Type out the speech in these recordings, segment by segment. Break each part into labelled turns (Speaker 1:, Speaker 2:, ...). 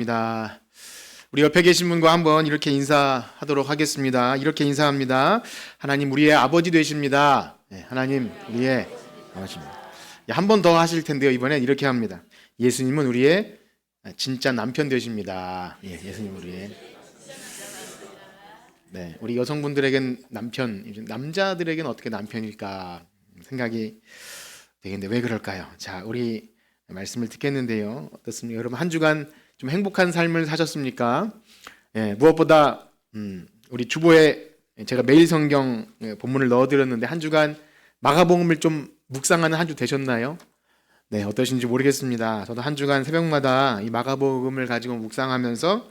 Speaker 1: 입니다. 우리 옆에 계신 분과 한번 이렇게 인사하도록 하겠습니다. 이렇게 인사합니다. 하나님 우리의 아버지 되십니다. 네, 하나님 우리의 아버지입니다. 한 번 더 하실 텐데요. 이번엔 이렇게 합니다. 예수님은 우리의 진짜 남편 되십니다. 예수님 우리의. 네, 우리 여성분들에겐 남편, 남자들에겐 어떻게 남편일까 생각이 되겠는데 왜 그럴까요? 자, 우리 말씀을 듣겠는데요. 어떻습니까? 여러분 한 주간 좀 행복한 삶을 사셨습니까? 무엇보다 우리 주보에 제가 매일 성경 본문을 넣어드렸는데 한 주간 마가복음을 좀 묵상하는 한 주 되셨나요? 네, 어떠신지 모르겠습니다. 저도 한 주간 새벽마다 이 마가복음을 가지고 묵상하면서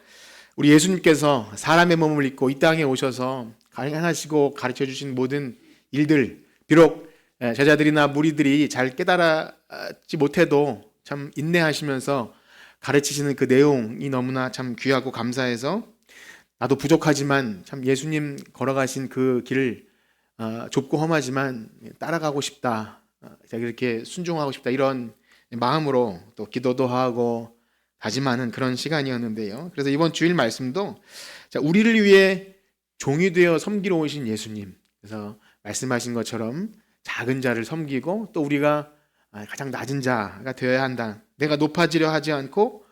Speaker 1: 우리 예수님께서 사람의 몸을 입고 이 땅에 오셔서 행하시고 가르쳐 주신 모든 일들, 비록 제자들이나 무리들이 잘 깨달았지 못해도 참 인내하시면서 가르치시는 그 내용이 너무나 참 귀하고 감사해서 나도 부족하지만 참 예수님 걸어가신 그 길을 좁고 험하지만 따라가고 싶다, 이렇게 순종하고 싶다, 이런 마음으로 또 기도도 하고 다짐하는 그런 시간이었는데요. 그래서 이번 주일 말씀도 우리를 위해 종이 되어 섬기러 오신 예수님, 그래서 말씀하신 것처럼 작은 자를 섬기고 또 우리가 가장 낮은 자가 되어야 한다. 내가 높아지려 하지 않고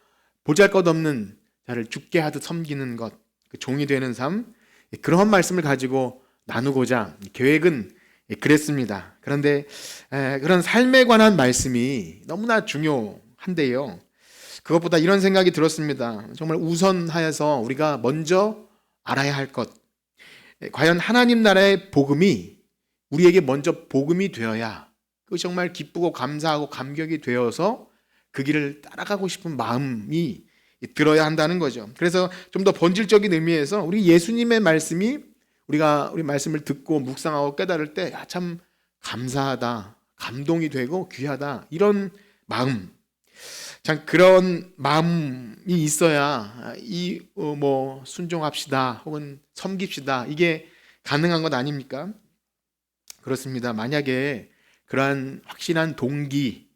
Speaker 1: 보잘것없는 자를 죽게 하듯 섬기는 것, 그 종이 되는 삶, 그런 말씀을 가지고 나누고자 계획은 그랬습니다. 그런데 그런 삶에 관한 말씀이 너무나 중요한데요. 그것보다 이런 생각이 들었습니다. 정말 우선하여서 우리가 먼저 알아야 할 것, 과연 하나님 나라의 복음이 우리에게 먼저 복음이 되어야 그것이 정말 기쁘고 감사하고 감격이 되어서 그 길을 따라가고 싶은 마음이 들어야 한다는 거죠. 그래서 좀 더 본질적인 의미에서 우리 예수님의 말씀이 우리 말씀을 듣고 묵상하고 깨달을 때 참 감사하다, 감동이 되고 귀하다, 이런 마음, 참 그런 마음이 있어야 순종합시다 혹은 섬깁시다, 이게 가능한 것 아닙니까? 그렇습니다. 만약에 그러한 확실한 동기,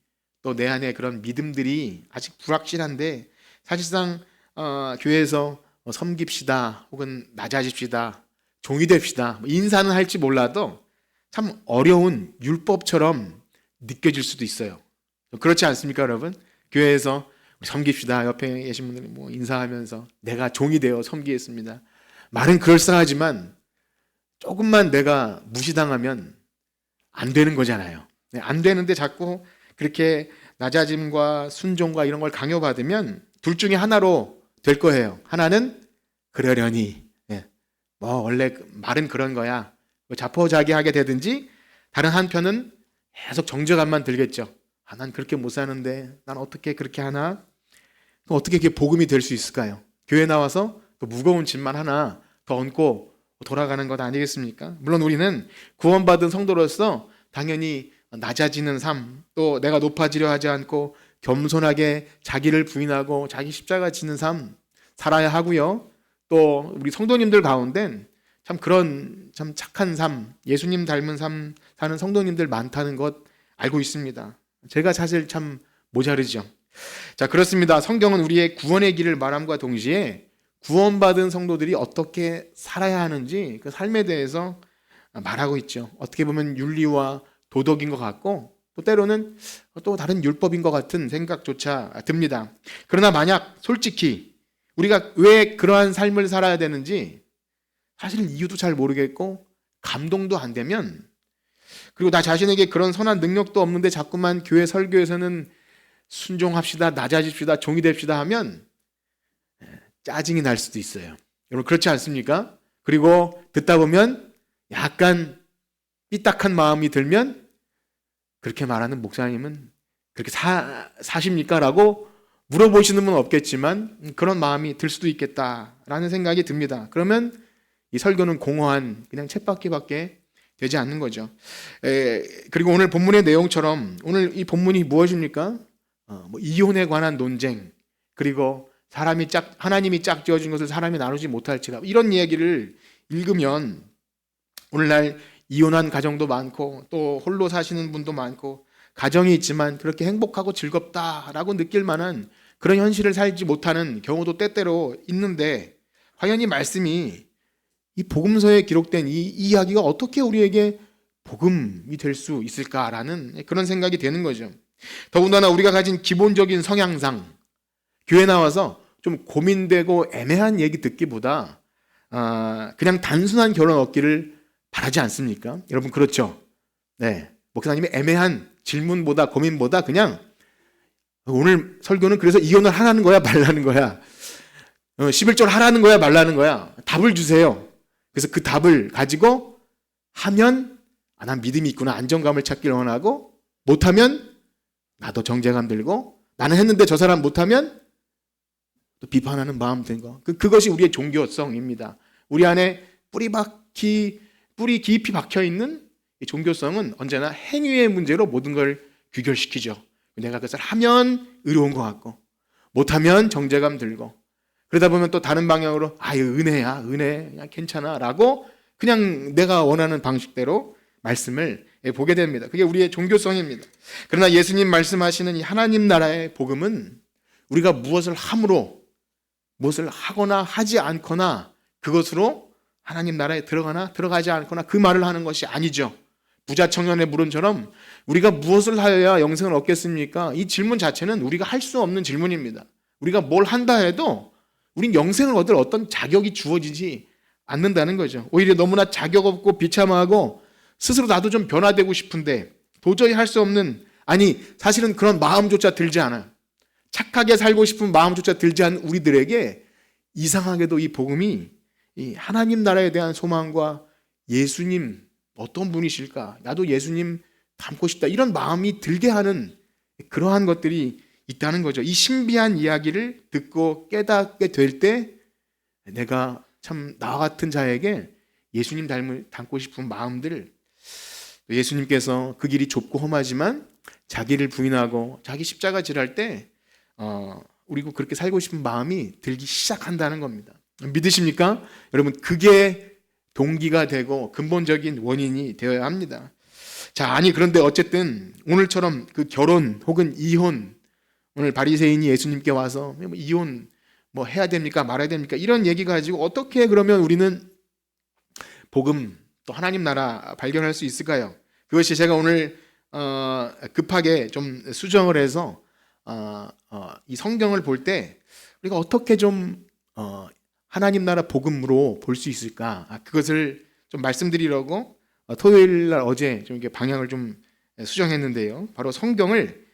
Speaker 1: 또 내 안에 그런 믿음들이 아직 불확실한데 사실상 교회에서 섬깁시다 혹은 낮아집시다, 종이 됩시다, 인사는 할지 몰라도 참 어려운 율법처럼 느껴질 수도 있어요. 그렇지 않습니까, 여러분? 교회에서 섬깁시다, 옆에 계신 분들이 인사하면서 내가 종이 되어 섬기겠습니다. 말은 그럴싸하지만 조금만 내가 무시당하면 안 되는 거잖아요. 안 되는데 자꾸 그렇게 낮아짐과 순종과 이런 걸 강요받으면 둘 중에 하나로 될 거예요. 하나는 그러려니, 원래 말은 그런 거야, 자포자기하게 되든지, 다른 한편은 계속 정죄감만 들겠죠. 난 그렇게 못 사는데 난 어떻게 그렇게 하나? 어떻게 그게 복음이 될 수 있을까요? 교회 나와서 또 무거운 짐만 하나 더 얹고 돌아가는 것 아니겠습니까? 물론 우리는 구원받은 성도로서 당연히 낮아지는 삶, 또 내가 높아지려 하지 않고 겸손하게 자기를 부인하고 자기 십자가 지는 삶 살아야 하고요. 또 우리 성도님들 가운데 참 그런 참 착한 삶, 예수님 닮은 삶 사는 성도님들 많다는 것 알고 있습니다. 제가 사실 참 모자르죠. 자, 그렇습니다. 성경은 우리의 구원의 길을 말함과 동시에 구원받은 성도들이 어떻게 살아야 하는지 그 삶에 대해서 말하고 있죠. 어떻게 보면 윤리와 도덕인 것 같고 또 때로는 또 다른 율법인 것 같은 생각조차 듭니다. 그러나 만약 솔직히 우리가 왜 그러한 삶을 살아야 되는지 사실 이유도 잘 모르겠고 감동도 안 되면, 그리고 나 자신에게 그런 선한 능력도 없는데 자꾸만 교회 설교에서는 순종합시다, 낮아집시다, 종이 됩시다 하면 짜증이 날 수도 있어요. 여러분 그렇지 않습니까? 그리고 듣다 보면 약간 삐딱한 마음이 들면 그렇게 말하는 목사님은 그렇게 사십니까? 라고 물어보시는 분은 없겠지만 그런 마음이 들 수도 있겠다라는 생각이 듭니다. 그러면 이 설교는 공허한 그냥 쳇바퀴밖에 되지 않는 거죠. 그리고 오늘 본문의 내용처럼 오늘 이 본문이 무엇입니까? 이혼에 관한 논쟁, 그리고 하나님이 짝지어준 것을 사람이 나누지 못할지라, 이런 이야기를 읽으면 오늘날 이혼한 가정도 많고 또 홀로 사시는 분도 많고 가정이 있지만 그렇게 행복하고 즐겁다라고 느낄 만한 그런 현실을 살지 못하는 경우도 때때로 있는데 과연 이 말씀이 이 복음서에 기록된 이 이야기가 어떻게 우리에게 복음이 될 수 있을까라는 그런 생각이 되는 거죠. 더군다나 우리가 가진 기본적인 성향상 교회 나와서 좀 고민되고 애매한 얘기 듣기보다 그냥 단순한 결론 얻기를 바라지 않습니까? 여러분 그렇죠? 네, 목사님이 애매한 질문보다 고민보다 그냥 오늘 설교는 그래서 이혼을 하라는 거야 말라는 거야 11절 하라는 거야 말라는 거야 답을 주세요. 그래서 그 답을 가지고 하면 난 믿음이 있구나 안정감을 찾기를 원하고 못하면 나도 정죄감 들고 나는 했는데 저 사람 못하면 또 비판하는 마음 든 거. 그것이 우리의 종교성입니다. 우리 안에 뿌리 깊이 박혀 있는 이 종교성은 언제나 행위의 문제로 모든 걸 귀결시키죠. 내가 그것을 하면 의로운 것 같고 못하면 정죄감 들고 그러다 보면 또 다른 방향으로 이거 은혜야 은혜 그냥 괜찮아 라고 그냥 내가 원하는 방식대로 말씀을 보게 됩니다. 그게 우리의 종교성입니다. 그러나 예수님 말씀하시는 이 하나님 나라의 복음은 우리가 무엇을 함으로 무엇을 하거나 하지 않거나 그것으로 하나님 나라에 들어가나 들어가지 않거나 그 말을 하는 것이 아니죠. 부자 청년의 물음처럼 우리가 무엇을 하여야 영생을 얻겠습니까? 이 질문 자체는 우리가 할 수 없는 질문입니다. 우리가 뭘 한다 해도 우린 영생을 얻을 어떤 자격이 주어지지 않는다는 거죠. 오히려 너무나 자격 없고 비참하고 스스로 나도 좀 변화되고 싶은데 도저히 할 수 없는 사실은 그런 마음조차 들지 않아요. 착하게 살고 싶은 마음조차 들지 않은 우리들에게 이상하게도 이 복음이 이 하나님 나라에 대한 소망과 예수님 어떤 분이실까? 나도 예수님 닮고 싶다. 이런 마음이 들게 하는 그러한 것들이 있다는 거죠. 이 신비한 이야기를 듣고 깨닫게 될 때 내가 참 나와 같은 자에게 예수님 닮고 싶은 마음들 예수님께서 그 길이 좁고 험하지만 자기를 부인하고 자기 십자가 질할 때 우리고 그렇게 살고 싶은 마음이 들기 시작한다는 겁니다. 믿으십니까? 여러분 그게 동기가 되고 근본적인 원인이 되어야 합니다. 자, 그런데 어쨌든 오늘처럼 그 결혼 혹은 이혼 오늘 바리새인이 예수님께 와서 이혼 해야 됩니까? 말아야 됩니까? 이런 얘기 가지고 어떻게 그러면 우리는 복음 또 하나님 나라 발견할 수 있을까요? 그것이 제가 오늘 급하게 좀 수정을 해서 이 성경을 볼 때 우리가 어떻게 좀 하나님 나라 복음으로 볼 수 있을까? 그것을 좀 말씀드리려고 토요일 날 어제 좀 이렇게 방향을 좀 수정했는데요. 바로 성경을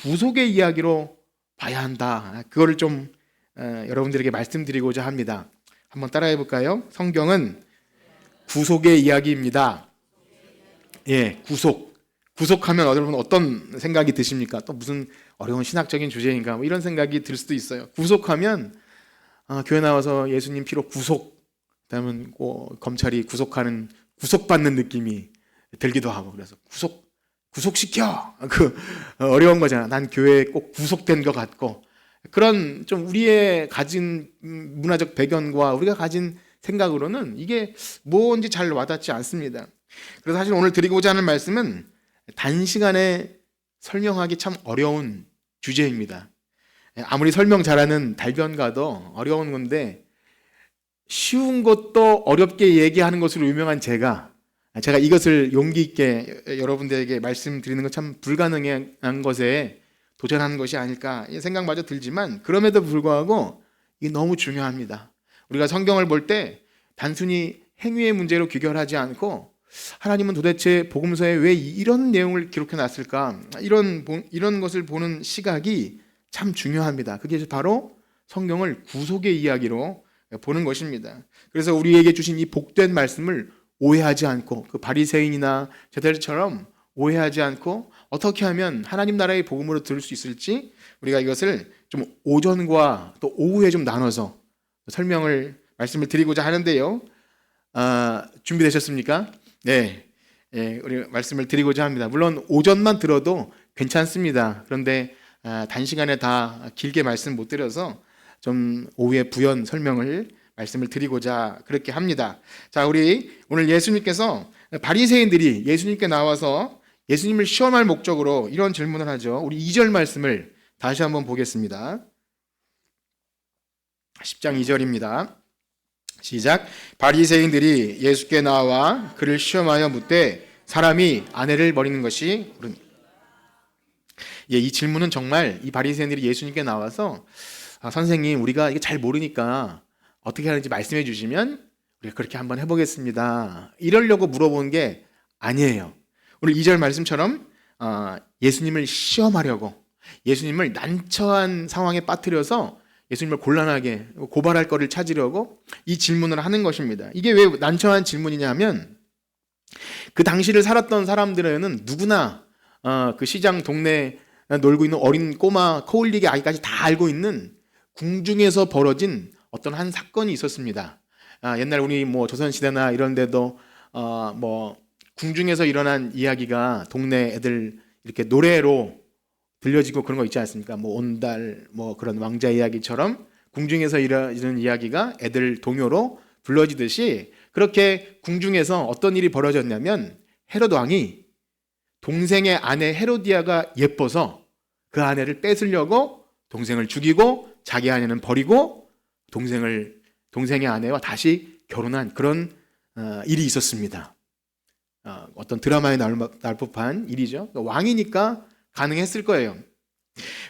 Speaker 1: 구속의 이야기로 봐야 한다. 그거를 좀 여러분들에게 말씀드리고자 합니다. 한번 따라해 볼까요? 성경은 구속의 이야기입니다. 예, 구속하면 여러분 어떤 생각이 드십니까? 또 무슨 어려운 신학적인 주제인가? 이런 생각이 들 수도 있어요. 구속하면 교회 나와서 예수님 피로 그다음에 검찰이 구속받는 느낌이 들기도 하고 그래서 구속시켜 어려운 거잖아. 난 교회에 꼭 구속된 것 같고 그런 좀 우리의 가진 문화적 배경과 우리가 가진 생각으로는 이게 뭔지 잘 와닿지 않습니다. 그래서 사실 오늘 드리고자 하는 말씀은 단시간에 설명하기 참 어려운 주제입니다. 아무리 설명 잘하는 달변가도 어려운 건데 쉬운 것도 어렵게 얘기하는 것으로 유명한 제가 이것을 용기 있게 여러분들에게 말씀드리는 건 참 불가능한 것에 도전하는 것이 아닐까 생각마저 들지만 그럼에도 불구하고 이게 너무 중요합니다. 우리가 성경을 볼 때 단순히 행위의 문제로 귀결하지 않고 하나님은 도대체 복음서에 왜 이런 내용을 기록해 놨을까? 이런 것을 보는 시각이 참 중요합니다. 그게 바로 성경을 구속의 이야기로 보는 것입니다. 그래서 우리에게 주신 이 복된 말씀을 오해하지 않고 그 바리새인이나 저들처럼 오해하지 않고 어떻게 하면 하나님 나라의 복음으로 들을 수 있을지 우리가 이것을 좀 오전과 또 오후에 좀 나눠서 말씀을 드리고자 하는데요. 준비되셨습니까? 네, 우리 말씀을 드리고자 합니다. 물론 오전만 들어도 괜찮습니다. 그런데 단시간에 다 길게 말씀 못 드려서 좀 오후에 부연 말씀을 드리고자 그렇게 합니다. 자, 우리 오늘 예수님께서 바리새인들이 예수님께 나와서 예수님을 시험할 목적으로 이런 질문을 하죠. 우리 2절 말씀을 다시 한번 보겠습니다. 10장 2절입니다. 시작. 바리새인들이 예수께 나와 그를 시험하여 묻되 사람이 아내를 버리는 것이 옳으니까. 예, 이 질문은 정말 이 바리새인들이 예수님께 나와서 선생님 우리가 이게 잘 모르니까 어떻게 하는지 말씀해 주시면 우리가 그렇게 한번 해보겠습니다. 이러려고 물어본 게 아니에요. 오늘 2절 말씀처럼 예수님을 시험하려고, 예수님을 난처한 상황에 빠뜨려서 예수님을 곤란하게 고발할 거를 찾으려고 이 질문을 하는 것입니다. 이게 왜 난처한 질문이냐 하면 그 당시를 살았던 사람들은 누구나 그 시장 동네 놀고 있는 어린 꼬마 코울리게 아기까지 다 알고 있는 궁중에서 벌어진 어떤 한 사건이 있었습니다. 옛날 우리 뭐 조선시대나 이런 데도 뭐 궁중에서 일어난 이야기가 동네 애들 이렇게 노래로 들려지고 그런 거 있지 않습니까? 뭐 온달 뭐 그런 왕자 이야기처럼 궁중에서 일어나는 이야기가 애들 동요로 불러지듯이 그렇게 궁중에서 어떤 일이 벌어졌냐면 헤롯 왕이 동생의 아내 헤로디아가 예뻐서 그 아내를 뺏으려고 동생을 죽이고 자기 아내는 버리고 동생의 아내와 다시 결혼한 그런 일이 있었습니다. 어떤 드라마에 나올 법한 일이죠. 왕이니까 가능했을 거예요.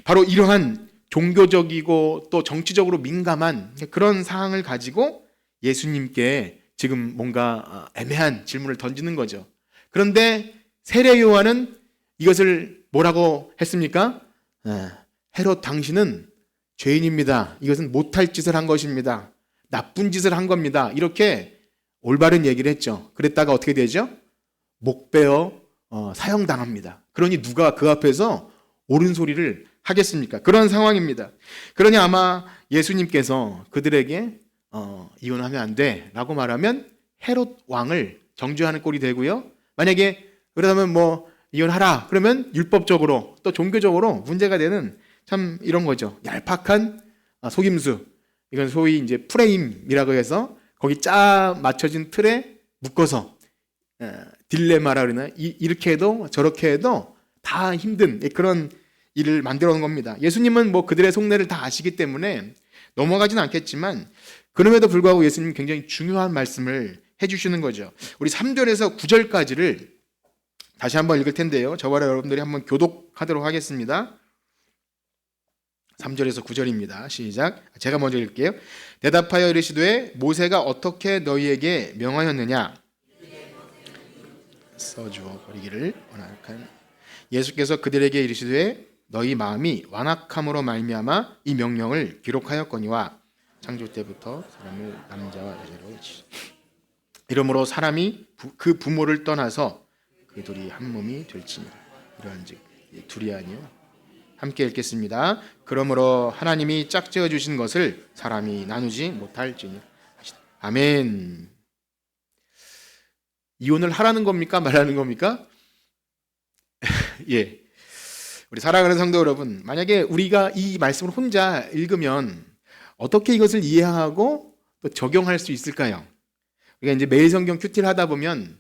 Speaker 1: 바로 이러한 종교적이고 또 정치적으로 민감한 그런 사항을 가지고 예수님께 지금 뭔가 애매한 질문을 던지는 거죠. 그런데 세례 요한은 이것을 뭐라고 했습니까? 헤롯 당신은 죄인입니다. 이것은 못할 짓을 한 것입니다. 나쁜 짓을 한 겁니다. 이렇게 올바른 얘기를 했죠. 그랬다가 어떻게 되죠? 목베어 사형당합니다. 그러니 누가 그 앞에서 옳은 소리를 하겠습니까? 그런 상황입니다. 그러니 아마 예수님께서 그들에게 이혼하면 안 돼 라고 말하면 헤롯 왕을 정죄하는 꼴이 되고요. 만약에 그러다면 뭐 이혼하라 그러면 율법적으로 또 종교적으로 문제가 되는 참 이런 거죠. 얄팍한 속임수. 이건 소위 이제 프레임이라고 해서 거기 짜 맞춰진 틀에 묶어서 딜레마라 그러나 이렇게 해도 저렇게 해도 다 힘든 그런 일을 만들어 놓은 겁니다. 예수님은 뭐 그들의 속내를 다 아시기 때문에 넘어가진 않겠지만 그럼에도 불구하고 예수님은 굉장히 중요한 말씀을 해주시는 거죠. 우리 3절에서 9절까지를 다시 한번 읽을 텐데요. 저와 여러분들이 한번 교독하도록 하겠습니다. 3절에서 9절입니다. 시작. 제가 먼저 읽을게요. 대답하여 이르시되 모세가 어떻게 너희에게 명하였느냐? 써주어 버리기를 원악한 예수께서 그들에게 이르시되 너희 마음이 완악함으로 말미암아 이 명령을 기록하였거니와 창조 때부터 사람을 남자와 여자로 이러므로 사람이 그 부모를 떠나서 그 둘이 한 몸이 될지니라. 이러한즉 둘이 아니요 함께 읽겠습니다. 그러므로 하나님이 짝지어 주신 것을 사람이 나누지 못할지니. 아멘. 이혼을 하라는 겁니까? 말하는 겁니까? 예. 우리 사랑하는 성도 여러분, 만약에 우리가 이 말씀을 혼자 읽으면 어떻게 이것을 이해하고 또 적용할 수 있을까요? 우리가 이제 매일 성경 큐티를 하다 보면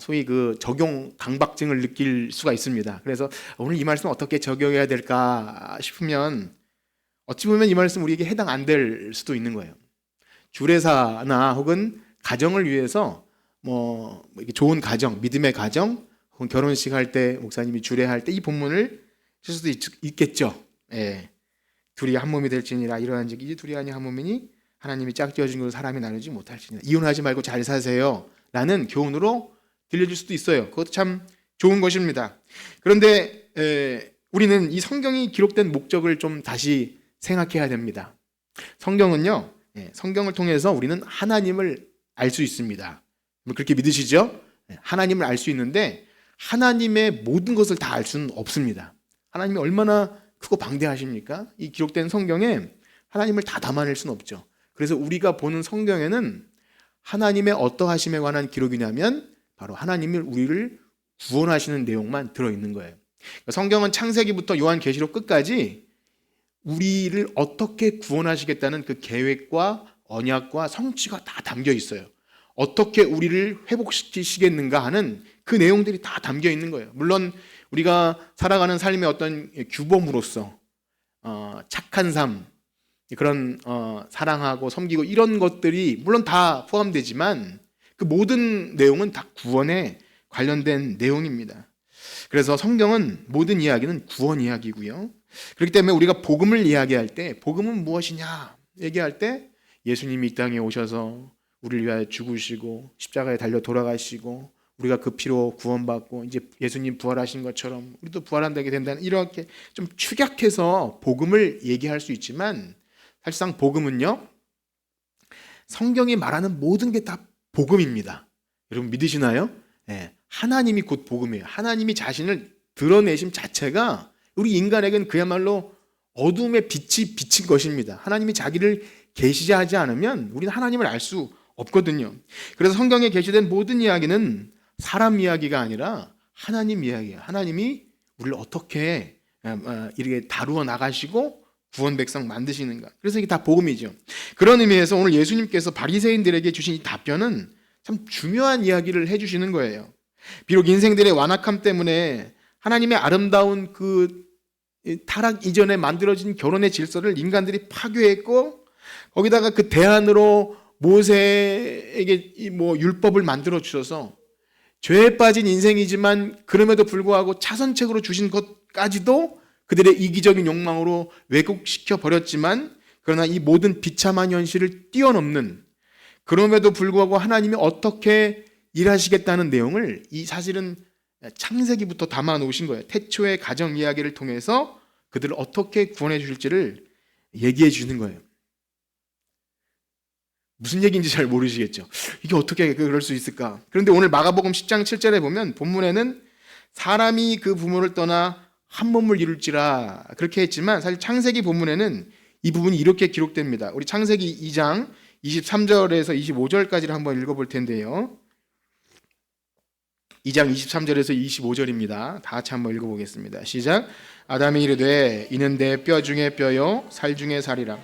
Speaker 1: 소위 그 적용 강박증을 느낄 수가 있습니다. 그래서 오늘 이 말씀 어떻게 적용해야 될까 싶으면 어찌 보면 이 말씀 우리에게 해당 안 될 수도 있는 거예요. 주례사나 혹은 가정을 위해서 뭐 좋은 가정, 믿음의 가정, 혹은 결혼식 할 때 목사님이 주례할 때 이 본문을 쓸 수도 있겠죠. 예. 둘이 한 몸이 될지니라. 이러한즉 이제 둘이 아니 한 몸이니 하나님이 짝지어 준 것을 사람이 나누지 못할지니라. 이혼하지 말고 잘 사세요 라는 교훈으로 들려줄 수도 있어요. 그것도 참 좋은 것입니다. 그런데 우리는 이 성경이 기록된 목적을 좀 다시 생각해야 됩니다. 성경은요, 성경을 통해서 우리는 하나님을 알 수 있습니다. 그렇게 믿으시죠? 하나님을 알 수 있는데 하나님의 모든 것을 다 알 수는 없습니다. 하나님이 얼마나 크고 방대하십니까? 이 기록된 성경에 하나님을 다 담아낼 수는 없죠. 그래서 우리가 보는 성경에는 하나님의 어떠하심에 관한 기록이냐면 바로 하나님이 우리를 구원하시는 내용만 들어있는 거예요. 성경은 창세기부터 요한계시록 끝까지 우리를 어떻게 구원하시겠다는 그 계획과 언약과 성취가 다 담겨 있어요. 어떻게 우리를 회복시키시겠는가 하는 그 내용들이 다 담겨 있는 거예요. 물론 우리가 살아가는 삶의 어떤 규범으로서 착한 삶, 그런 사랑하고 섬기고 이런 것들이 물론 다 포함되지만 그 모든 내용은 다 구원에 관련된 내용입니다. 그래서 성경은 모든 이야기는 구원 이야기고요. 그렇기 때문에 우리가 복음을 이야기할 때 복음은 무엇이냐 얘기할 때 예수님이 이 땅에 오셔서 우리를 위하여 죽으시고 십자가에 달려 돌아가시고 우리가 그 피로 구원받고 이제 예수님 부활하신 것처럼 우리도 부활한다게 된다는 이렇게 좀 축약해서 복음을 얘기할 수 있지만 사실상 복음은요 성경이 말하는 모든 게 다 복음입니다. 여러분 믿으시나요? 네. 하나님이 곧 복음이에요. 하나님이 자신을 드러내심 자체가 우리 인간에겐 그야말로 어둠의 빛이 비친 것입니다. 하나님이 자기를 계시하지 않으면 우리는 하나님을 알 수 없거든요. 그래서 성경에 계시된 모든 이야기는 사람 이야기가 아니라 하나님 이야기예요. 하나님이 우리를 어떻게 이렇게 다루어 나가시고 구원 백성 만드시는가. 그래서 이게 다 복음이죠. 그런 의미에서 오늘 예수님께서 바리새인들에게 주신 이 답변은 참 중요한 이야기를 해주시는 거예요. 비록 인생들의 완악함 때문에 하나님의 아름다운 그 타락 이전에 만들어진 결혼의 질서를 인간들이 파괴했고 거기다가 그 대안으로 모세에게 율법을 만들어 주셔서 죄에 빠진 인생이지만 그럼에도 불구하고 차선책으로 주신 것까지도 그들의 이기적인 욕망으로 왜곡시켜 버렸지만 그러나 이 모든 비참한 현실을 뛰어넘는 그럼에도 불구하고 하나님이 어떻게 일하시겠다는 내용을 이 사실은 창세기부터 담아 놓으신 거예요. 태초의 가정 이야기를 통해서 그들을 어떻게 구원해 주실지를 얘기해 주는 거예요. 무슨 얘기인지 잘 모르시겠죠. 이게 어떻게 그럴 수 있을까? 그런데 오늘 마가복음 10장 7절에 보면 본문에는 사람이 그 부모를 떠나 한 몸을 이룰지라 그렇게 했지만 사실 창세기 본문에는 이 부분이 이렇게 기록됩니다. 우리 창세기 2장 23절에서 25절까지를 한번 읽어볼 텐데요. 2장 23절에서 25절입니다. 다 같이 한번 읽어보겠습니다. 시작. 아담이 이르되 이는 내 뼈 중에 뼈요 살 중에 살이라.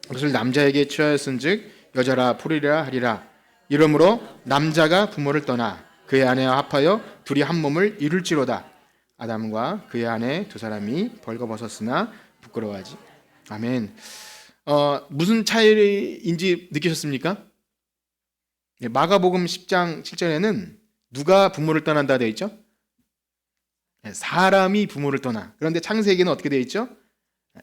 Speaker 1: 그것을 남자에게 취하였은즉 여자라 부르리라 하리라. 이러므로 남자가 부모를 떠나 그의 아내와 합하여 둘이 한 몸을 이룰지로다. 아담과 그의 아내 두 사람이 벌거벗었으나 부끄러워하지. 아멘. 무슨 차이인지 느끼셨습니까? 마가복음 10장 7절에는 누가 부모를 떠난다 되어 있죠? 사람이 부모를 떠나. 그런데 창세기는 어떻게 되어 있죠?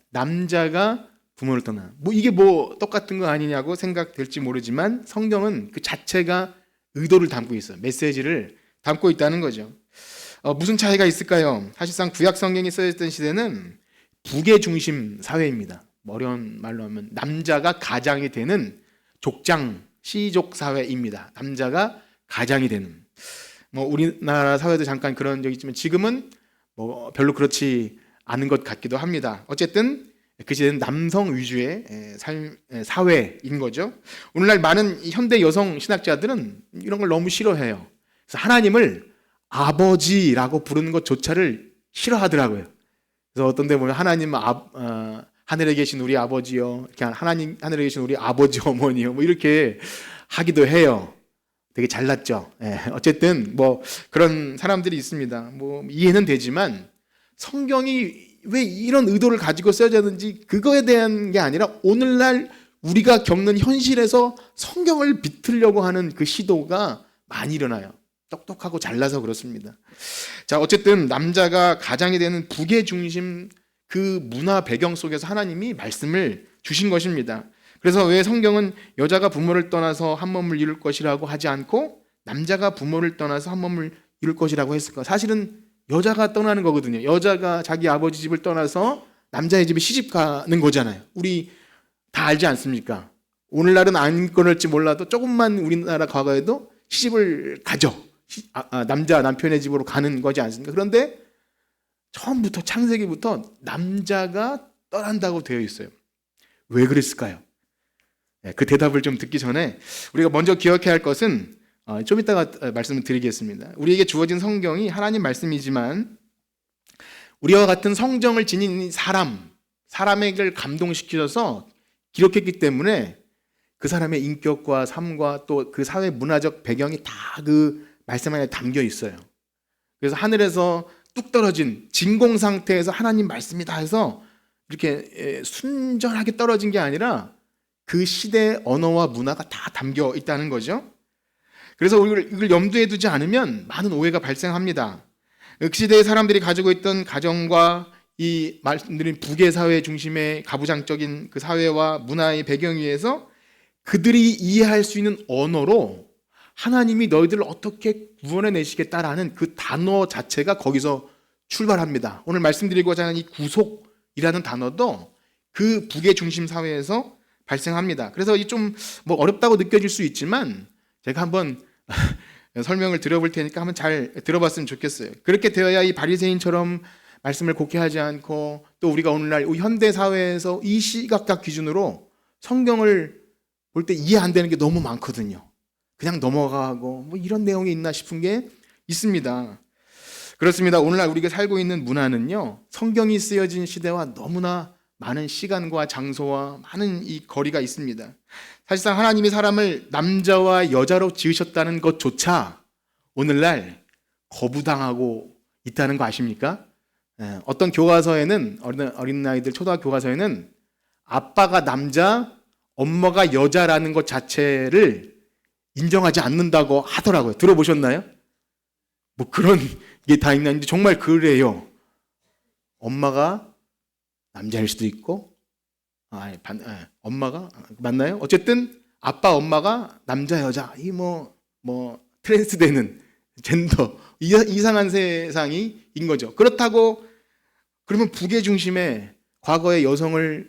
Speaker 1: 남자가 부모를 떠나. 이게 똑같은 거 아니냐고 생각될지 모르지만 성경은 그 자체가 의도를 담고 있어요. 메시지를 담고 있다는 거죠. 무슨 차이가 있을까요? 사실상 구약 성경이 써있던 시대는 부계 중심 사회입니다. 어려운 말로 하면 남자가 가장이 되는 족장 시족 사회입니다. 남자가 가장이 되는. 우리나라 사회도 잠깐 그런 적이 있지만 지금은 별로 그렇지 않은 것 같기도 합니다. 어쨌든 그 시대는 남성 위주의 사회인 거죠. 오늘날 많은 현대 여성 신학자들은 이런 걸 너무 싫어해요. 그래서 하나님을 아버지라고 부르는 것조차를 싫어하더라고요. 그래서 어떤 데 보면 하나님 하늘에 계신 우리 아버지요, 이렇게 하나님 하늘에 계신 우리 아버지 어머니요, 이렇게 하기도 해요. 되게 잘났죠. 어쨌든 그런 사람들이 있습니다. 이해는 되지만 성경이 왜 이런 의도를 가지고 써졌는지 그거에 대한 게 아니라 오늘날 우리가 겪는 현실에서 성경을 비틀려고 하는 그 시도가 많이 일어나요. 똑똑하고 잘나서 그렇습니다. 자, 어쨌든 남자가 가장이 되는 부계 중심 그 문화 배경 속에서 하나님이 말씀을 주신 것입니다. 그래서 왜 성경은 여자가 부모를 떠나서 한 몸을 이룰 것이라고 하지 않고 남자가 부모를 떠나서 한 몸을 이룰 것이라고 했을까? 사실은 여자가 떠나는 거거든요. 여자가 자기 아버지 집을 떠나서 남자의 집에 시집 가는 거잖아요. 우리 다 알지 않습니까? 오늘날은 안 그럴지 몰라도 조금만 우리나라 과거에도 시집을 가죠. 남편의 집으로 가는 거지 않습니까? 그런데 처음부터 창세기부터 남자가 떠난다고 되어 있어요. 왜 그랬을까요? 그 대답을 좀 듣기 전에 우리가 먼저 기억해야 할 것은 좀 이따가 말씀을 드리겠습니다. 우리에게 주어진 성경이 하나님 말씀이지만 우리와 같은 성정을 지닌 사람에게 감동시켜서 기록했기 때문에 그 사람의 인격과 삶과 또 그 사회 문화적 배경이 다 그 말씀 안에 담겨 있어요. 그래서 하늘에서 뚝 떨어진 진공 상태에서 하나님 말씀이다 해서 이렇게 순전하게 떨어진 게 아니라 그 시대의 언어와 문화가 다 담겨 있다는 거죠. 그래서 이걸 염두에 두지 않으면 많은 오해가 발생합니다. 그 시대의 사람들이 가지고 있던 가정과 이 말씀드린 북의 사회 중심의 가부장적인 그 사회와 문화의 배경 위에서 그들이 이해할 수 있는 언어로 하나님이 너희들을 어떻게 구원해내시겠다라는 그 단어 자체가 거기서 출발합니다. 오늘 말씀드리고자 하는 이 구속이라는 단어도 그 북의 중심 사회에서 발생합니다. 그래서 이 좀 뭐 어렵다고 느껴질 수 있지만 제가 한번 설명을 드려볼 테니까 한번 잘 들어봤으면 좋겠어요. 그렇게 되어야 이 바리새인처럼 말씀을 곡해하지 않고 또 우리가 오늘날 현대 사회에서 이 시각적 기준으로 성경을 볼 때 이해 안 되는 게 너무 많거든요. 그냥 넘어가고 뭐 이런 내용이 있나 싶은 게 있습니다. 그렇습니다. 오늘날 우리가 살고 있는 문화는요, 성경이 쓰여진 시대와 너무나 많은 시간과 장소와 많은 이 거리가 있습니다. 사실상 하나님이 사람을 남자와 여자로 지으셨다는 것조차 오늘날 거부당하고 있다는 거 아십니까? 어떤 교과서에는, 어린 아이들 초등학교 교과서에는 아빠가 남자, 엄마가 여자라는 것 자체를 인정하지 않는다고 하더라고요. 들어보셨나요? 뭐 그런 게 다 있는데 정말 그래요. 엄마가 남자일 수도 있고, 엄마가 맞나요? 어쨌든 아빠, 엄마가 남자, 여자, 이 뭐 트랜스되는 젠더 이상한 세상이 인 거죠. 그렇다고 그러면 북의 중심에 과거의 여성을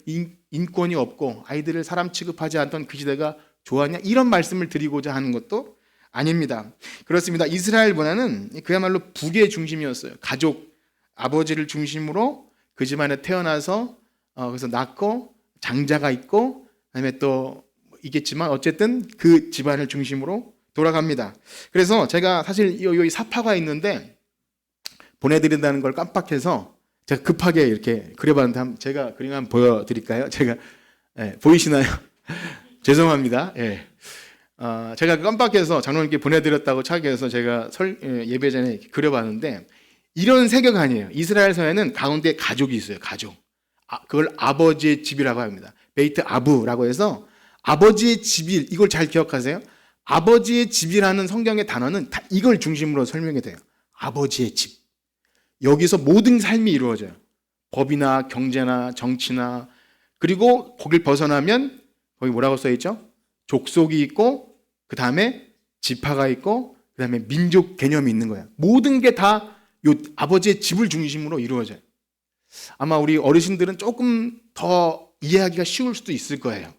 Speaker 1: 인권이 없고 아이들을 사람 취급하지 않던 그 시대가 좋았냐? 이런 말씀을 드리고자 하는 것도 아닙니다. 그렇습니다. 이스라엘 문화는 그야말로 북의 중심이었어요. 가족, 아버지를 중심으로 그 집안에 태어나서 그래서 낳고 장자가 있고 그다음에 또 있겠지만 어쨌든 그 집안을 중심으로 돌아갑니다. 그래서 제가 사실 여기 사파가 있는데 보내드린다는 걸 깜빡해서 제가 급하게 이렇게 그려봤는데 제가 그림 한번 보여드릴까요? 제가 보이시나요? 죄송합니다. 제가 깜빡해서 장로님께 보내드렸다고 착각해서 제가 예배 전에 그려봤는데 이런 세계가 아니에요. 이스라엘 사회는 가운데 가족이 있어요. 가족. 그걸 아버지의 집이라고 합니다. 베이트 아부라고 해서 아버지의 집이, 이걸 잘 기억하세요. 아버지의 집이라는 성경의 단어는 다 이걸 중심으로 설명이 돼요. 아버지의 집. 여기서 모든 삶이 이루어져요. 법이나 경제나 정치나, 그리고 거길 벗어나면 거기 뭐라고 써있죠? 족속이 있고 그 다음에 지파가 있고 그 다음에 민족 개념이 있는 거예요. 모든 게 다 요 아버지의 집을 중심으로 이루어져요. 아마 우리 어르신들은 조금 더 이해하기가 쉬울 수도 있을 거예요.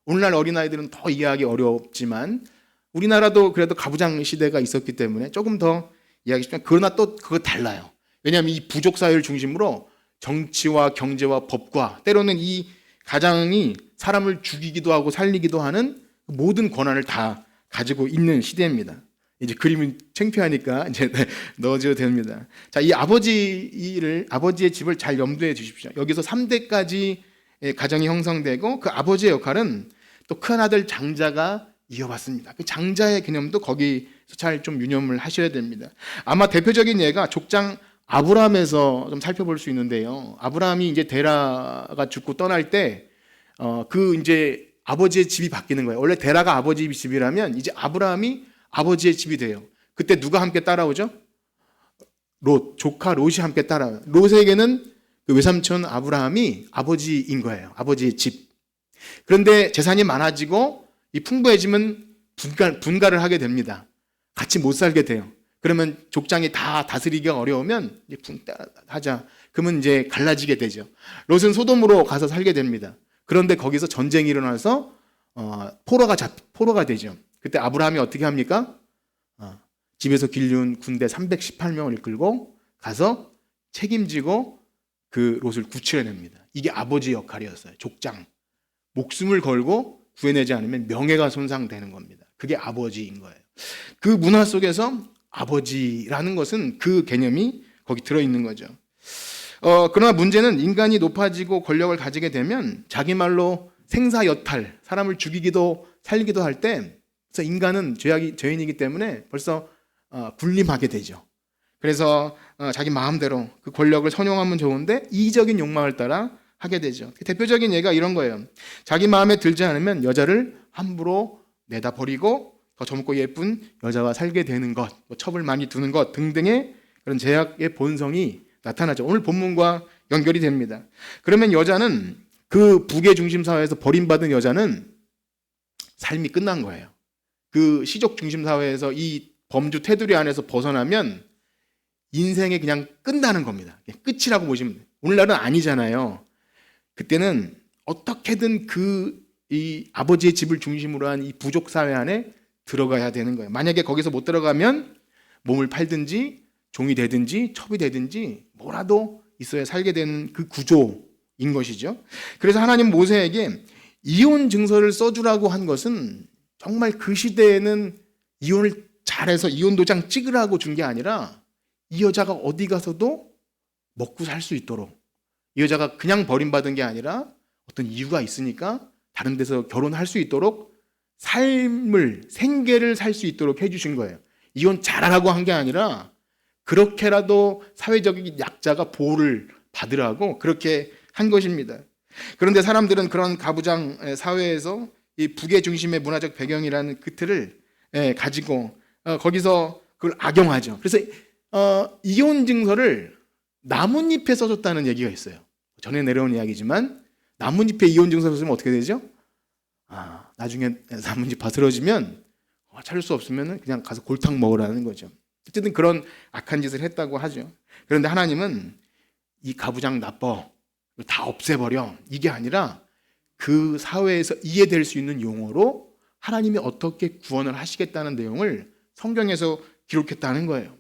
Speaker 1: 오늘날 어린아이들은 더 이해하기 어렵지만 우리나라도 그래도 가부장 시대가 있었기 때문에 조금 더 이해하기 쉽지만, 그러나 또 그거 달라요. 왜냐하면 이 부족 사회를 중심으로 정치와 경제와 법과 때로는 이 가장이 사람을 죽이기도 하고 살리기도 하는 모든 권한을 다 가지고 있는 시대입니다. 이제 그림은 창피하니까 이제 넣어줘도 됩니다. 자, 이 아버지의 집을 잘 염두에 두십시오. 여기서 3대까지 가정이 형성되고 그 아버지의 역할은 또 큰아들 장자가 이어받습니다. 그 장자의 개념도 거기서 잘 좀 유념을 하셔야 됩니다. 아마 대표적인 예가 족장 아브라함에서 좀 살펴볼 수 있는데요. 아브라함이 이제 데라가 죽고 떠날 때 이제 아버지의 집이 바뀌는 거예요. 원래 데라가 아버지 집이라면 이제 아브라함이 아버지의 집이 돼요. 그때 누가 함께 따라오죠? 조카 롯이 함께 따라와요. 롯에게는 그 외삼촌 아브라함이 아버지인 거예요. 아버지의 집. 그런데 재산이 많아지고 이 풍부해지면 분가를 하게 됩니다. 같이 못 살게 돼요. 그러면 족장이 다 다스리기가 어려우면 이제 분가하자. 그러면 이제 갈라지게 되죠. 롯은 소돔으로 가서 살게 됩니다. 그런데 거기서 전쟁이 일어나서 포로가 되죠. 그때 아브라함이 어떻게 합니까? 집에서 길륜 군대 318명을 이끌고 가서 책임지고 그 롯을 구출해냅니다. 이게 아버지 역할이었어요. 족장. 목숨을 걸고 구해내지 않으면 명예가 손상되는 겁니다. 그게 아버지인 거예요. 그 문화 속에서 아버지라는 것은 그 개념이 거기 들어있는 거죠. 그러나 문제는 인간이 높아지고 권력을 가지게 되면 자기 말로 생사여탈, 사람을 죽이기도 살리기도 할 때, 그래서 인간은 죄인이기 때문에 벌써 군림하게 되죠. 그래서 자기 마음대로 그 권력을 선용하면 좋은데 이기적인 욕망을 따라 하게 되죠. 대표적인 예가 이런 거예요. 자기 마음에 들지 않으면 여자를 함부로 내다 버리고 더 젊고 예쁜 여자와 살게 되는 것, 첩을 많이 두는 것 등등의 그런 제약의 본성이 나타나죠. 오늘 본문과 연결이 됩니다. 그러면 여자는 그 부계 중심 사회에서 버림받은 여자는 삶이 끝난 거예요. 그 시족 중심 사회에서 이 범주 테두리 안에서 벗어나면 인생이 그냥 끝나는 겁니다. 끝이라고 보시면 돼요. 오늘날은 아니잖아요. 그때는 어떻게든 이 아버지의 집을 중심으로 한 이 부족 사회 안에 들어가야 되는 거예요. 만약에 거기서 못 들어가면 몸을 팔든지 종이 되든지 첩이 되든지 뭐라도 있어야 살게 되는 그 구조인 것이죠. 그래서 하나님 모세에게 이혼 증서를 써주라고 한 것은 정말 그 시대에는 이혼을 잘해서 이혼 도장 찍으라고 준 게 아니라 이 여자가 어디 가서도 먹고 살 수 있도록, 이 여자가 그냥 버림받은 게 아니라 어떤 이유가 있으니까 다른 데서 결혼할 수 있도록 생계를 살 수 있도록 해주신 거예요. 이혼 잘하라고 한 게 아니라 그렇게라도 사회적인 약자가 보호를 받으라고 그렇게 한 것입니다. 그런데 사람들은 그런 가부장 사회에서 이 부계 중심의 문화적 배경이라는 그 틀을 가지고 거기서 그걸 악용하죠. 그래서 이혼 증서를 나뭇잎에 써줬다는 얘기가 있어요. 전에 내려온 이야기지만 나뭇잎에 이혼 증서를 쓰면 어떻게 되죠? 나중에 나뭇잎 바스러지면 찾을 수 없으면 그냥 가서 골탕 먹으라는 거죠. 어쨌든 그런 악한 짓을 했다고 하죠. 그런데 하나님은 이 가부장 나빠 다 없애버려 이게 아니라 그 사회에서 이해될 수 있는 용어로 하나님이 어떻게 구원을 하시겠다는 내용을 성경에서 기록했다는 거예요.